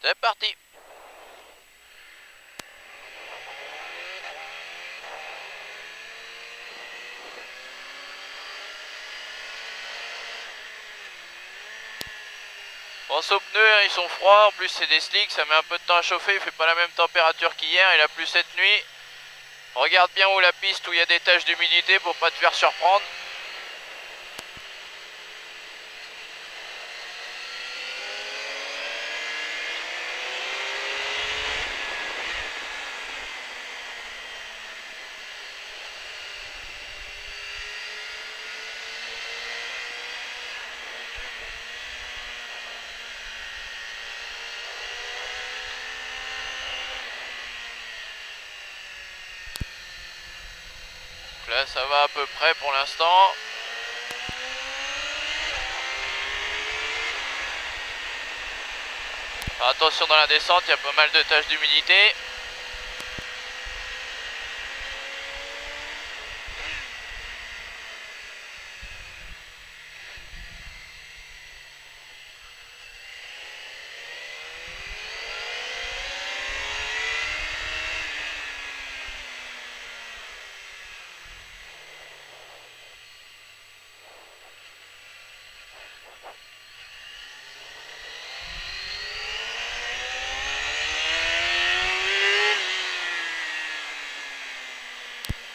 C'est parti. Pense aux pneus, hein, ils sont froids, en plus c'est des slicks, ça met un peu de temps à chauffer, il fait pas la même température qu'hier, il a plu cette nuit. Regarde bien où la piste où il y a des taches d'humidité pour pas te faire surprendre. Là ça va à peu près pour l'instant. Attention dans la descente, il y a pas mal de taches d'humidité.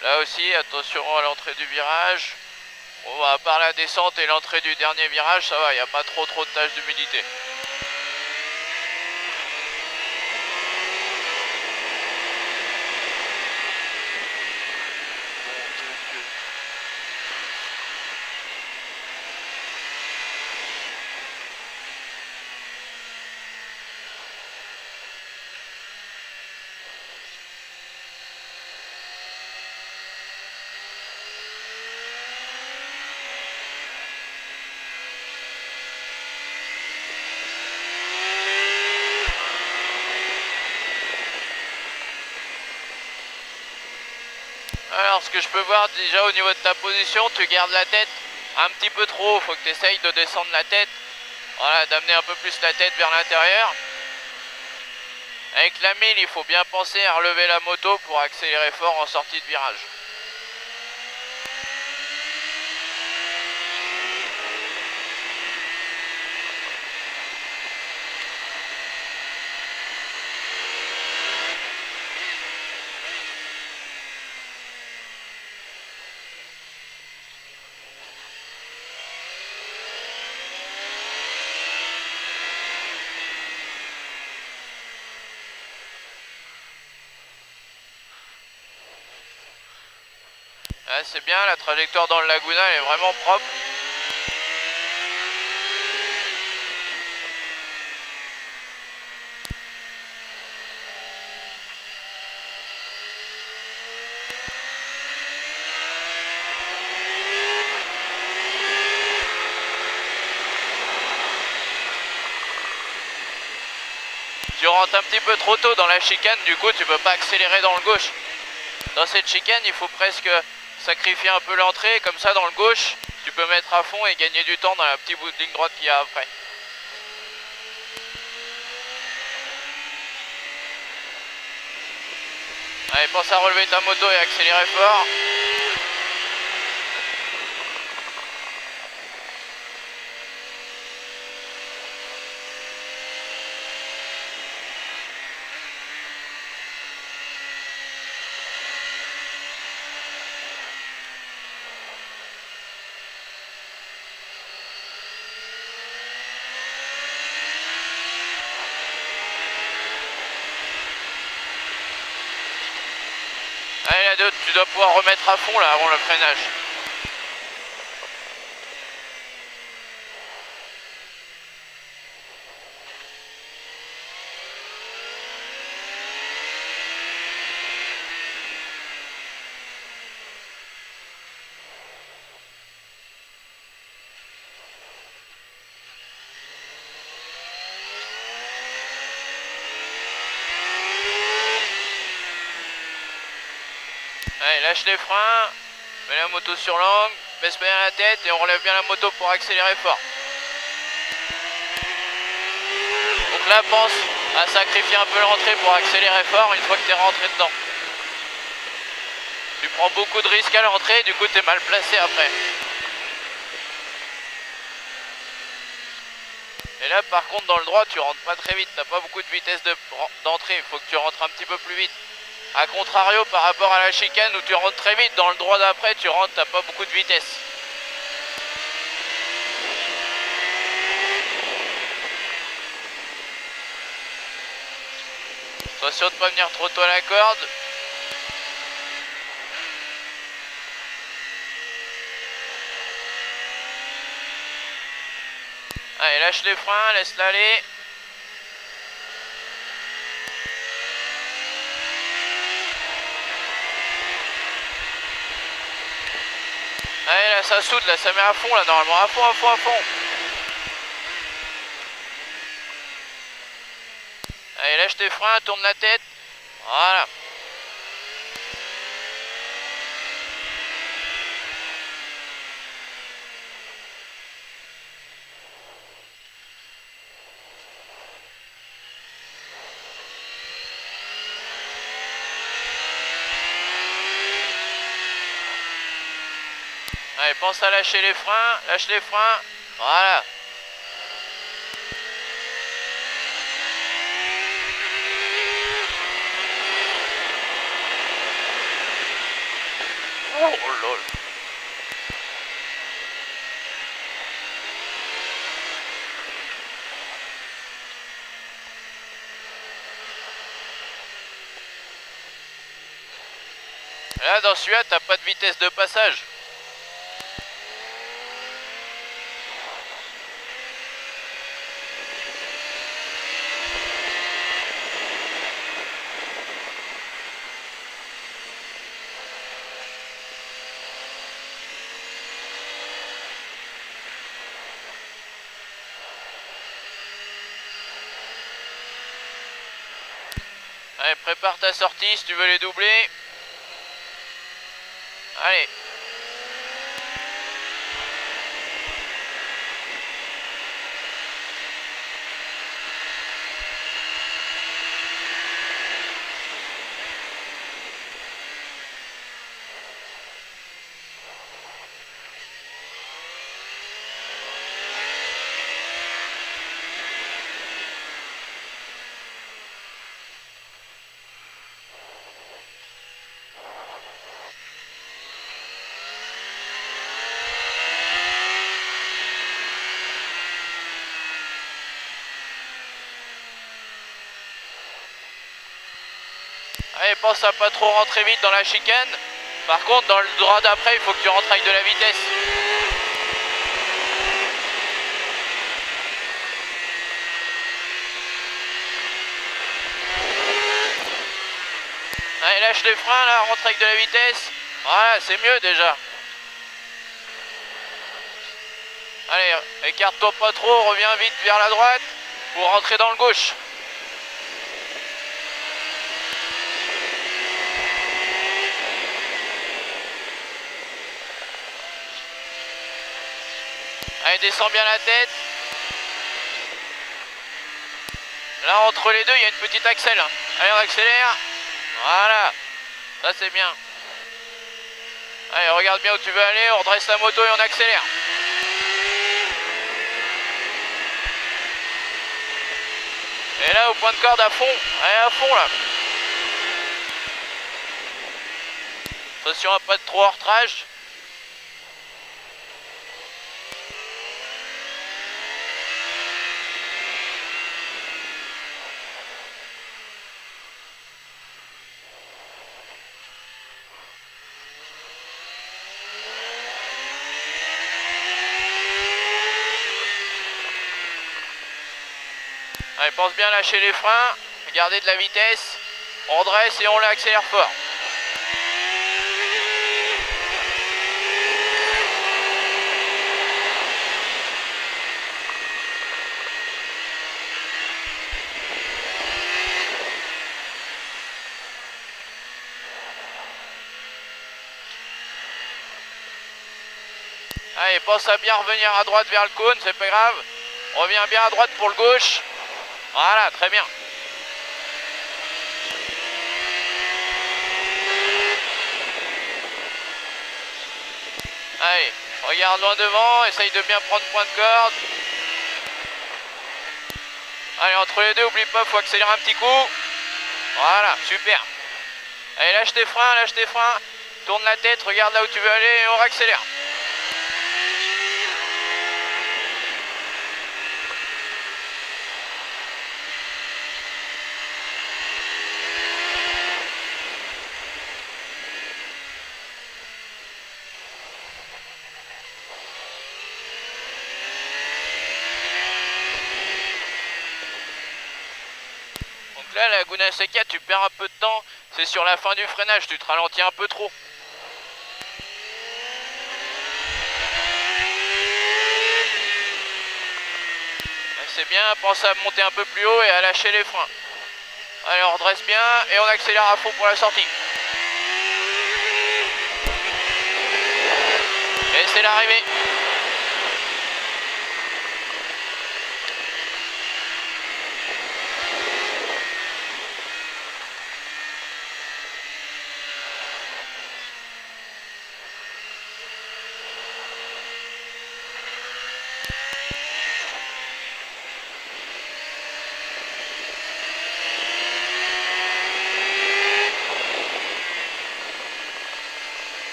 Là aussi, attention à l'entrée du virage. Bon, à part la descente et l'entrée du dernier virage, ça va, il n'y a pas trop de taches d'humidité. Alors ce que je peux voir déjà au niveau de ta position, tu gardes la tête un petit peu trop haut, faut que tu essayes de descendre la tête, voilà, d'amener un peu plus la tête vers l'intérieur. Avec la 1000, il faut bien penser à relever la moto pour accélérer fort en sortie de virage. Ah, c'est bien, la trajectoire dans le Laguna elle est vraiment propre. Tu rentres un petit peu trop tôt dans la chicane, du coup tu peux pas accélérer dans le gauche. Dans cette chicane, il faut presque sacrifier un peu l'entrée, comme ça dans le gauche, tu peux mettre à fond et gagner du temps dans la petite bout de ligne droite qu'il y a après. Allez, pense à relever ta moto et accélérer fort. Allez, la 2, tu dois pouvoir remettre à fond là avant le freinage. Allez, lâche les freins, mets la moto sur l'angle, baisse bien la tête et on relève bien la moto pour accélérer fort. Donc là, à sacrifier un peu l'entrée pour accélérer fort une fois que tu es rentré dedans. Tu prends beaucoup de risques à l'entrée, du coup tu es mal placé après. Et là par contre dans le droit tu rentres pas très vite, t'as pas beaucoup de vitesse d'entrée, il faut que tu rentres un petit peu plus vite. A contrario par rapport à la chicane où tu rentres très vite, dans le droit d'après tu rentres, t'as pas beaucoup de vitesse. Attention de pas venir trop tôt à la corde. Allez, lâche les freins, laisse-la aller. Allez, là ça soude, là ça met à fond là normalement, à fond, à fond, à fond. Allez, lâche tes freins, tourne la tête. Voilà. Allez, pense à lâcher les freins, lâche les freins. Voilà. Oh lol. Là dans celui-là t'as pas de vitesse de passage. Allez, prépare ta sortie si tu veux les doubler. Allez. Allez, pense à pas trop rentrer vite dans la chicane. Par contre, dans le droit d'après, il faut que tu rentres avec de la vitesse. Allez, lâche les freins là, rentre avec de la vitesse. Voilà, c'est mieux déjà. Allez, écarte-toi pas trop, reviens vite vers la droite pour rentrer dans le gauche. Allez, descends bien la tête. Là, entre les deux, il y a une petite accèle. Allez, on accélère. Voilà. Ça, c'est bien. Allez, regarde bien où tu veux aller. On redresse la moto et on accélère. Et là, au point de corde à fond. Allez, à fond, là. Attention à pas de trop hors-trage. Allez, pense bien à lâcher les freins, garder de la vitesse, on dresse et on l'accélère fort. Allez, pense à bien revenir à droite vers le cône, c'est pas grave. Reviens bien à droite pour le gauche. Voilà, très bien. Allez, regarde loin devant, essaye de bien prendre point de corde. Allez, entre les deux, oublie pas, faut accélérer un petit coup. Voilà, super. Allez, lâche tes freins, lâche tes freins. Tourne la tête, regarde là où tu veux aller et on accélère. Donc là, la Laguna Seca, tu perds un peu de temps. C'est sur la fin du freinage, tu te ralentis un peu trop. C'est bien, pense à monter un peu plus haut et à lâcher les freins. Allez, on redresse bien et on accélère à fond pour la sortie. Et c'est l'arrivée.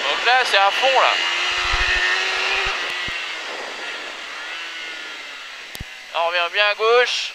Donc là, c'est à fond là. On revient bien à gauche.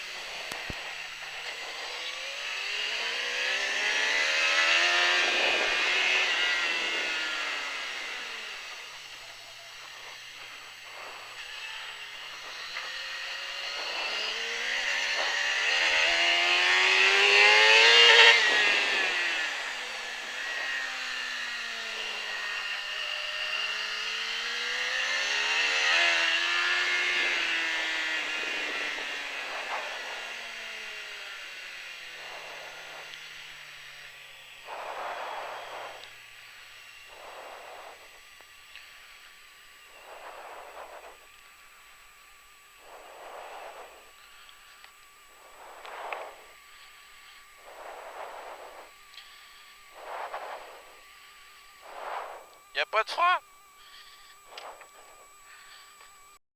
Y a pas de frein.